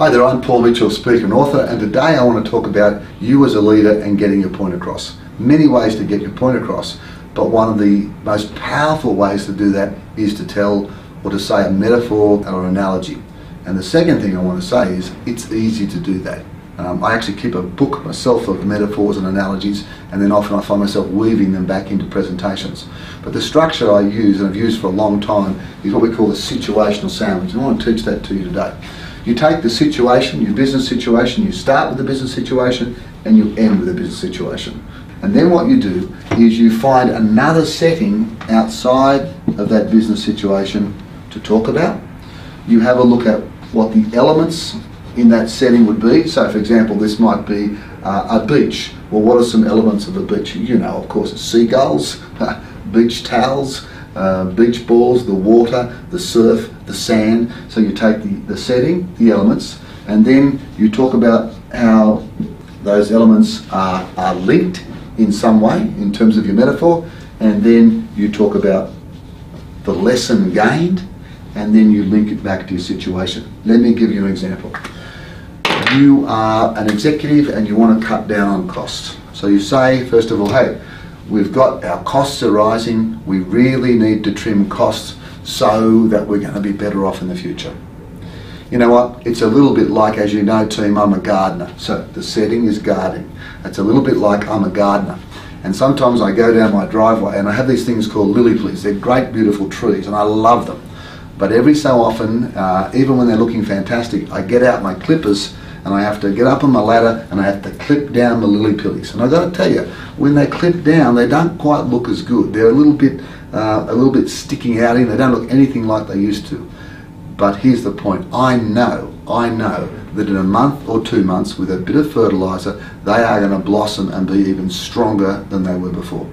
Hi there, I'm Paul Mitchell, speaker and author, and today I want to talk about you as a leader and getting your point across. Many ways to get your point across, but one of the most powerful ways to do that is to tell or to say a metaphor or an analogy. And the second thing I want to say is it's easy to do that. I actually keep a book myself of metaphors and analogies, and then often I find myself weaving them back into presentations. But the structure I use, and I've used for a long time, is what we call the situational sandwich, and I want to teach that to you today. You take the situation, your business situation, you start with the business situation and you end with the business situation. And then what you do is you find another setting outside of that business situation to talk about. You have a look at what the elements in that setting would be. So for example, this might be a beach. Well, what are some elements of a beach? You know, of course, seagulls, beach towels, beach balls, the water, the surf, the sand. So you take the setting, the elements, and then you talk about how those elements are linked in some way in terms of your metaphor, and then you talk about the lesson gained, and then you link it back to your situation. Let me give you an example. You are an executive and you want to cut down on costs. So you say, first of all, hey, we've got our costs are rising, we really need to trim costs so that we're going to be better off in the future. You know what, it's a little bit like, as you know team, I'm a gardener. So the setting is gardening. It's a little bit like I'm a gardener. And sometimes I go down my driveway and I have these things called lily please. They're great beautiful trees and I love them. But every so often, even when they're looking fantastic, I get out my clippers and I have to get up on my ladder and I have to clip down the lily pillies. And I've got to tell you, when they clip down, they don't quite look as good. They're a little bit sticking out in. They don't look anything like they used to. But here's the point. I know that in a month or 2 months, with a bit of fertilizer, they are going to blossom and be even stronger than they were before.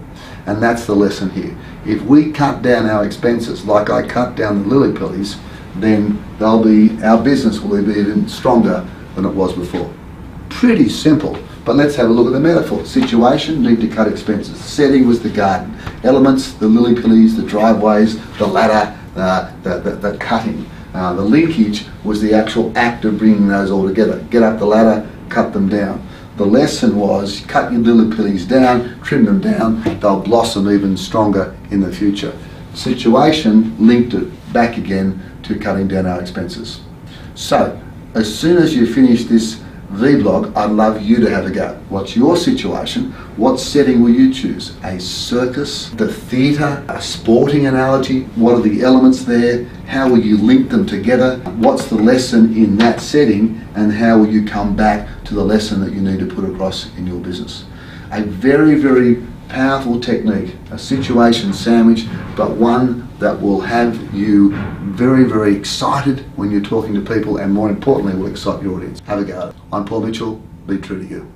And that's the lesson here. If we cut down our expenses, like I cut down the lily pillies, then our business will be even stronger than it was before. Pretty simple, but let's have a look at the metaphor. Situation, need to cut expenses. Setting was the garden. Elements, the lily pillies, the driveways, the ladder, the cutting. The linkage was the actual act of bringing those all together. Get up the ladder, cut them down. The lesson was cut your lily pillies down, trim them down, they'll blossom even stronger in the future. Situation linked it back again to cutting down our expenses. So, as soon as you finish this vlog, I'd love you to have a go. What's your situation? What setting will you choose? A circus, the theatre, a sporting analogy? What are the elements there? How will you link them together? What's the lesson in that setting? And how will you come back to the lesson that you need to put across in your business? A very, very powerful technique, a situation sandwich, but one that will have you very, very excited when you're talking to people, and more importantly will excite your audience. Have a go. I'm Paul Mitchell. Be true to you.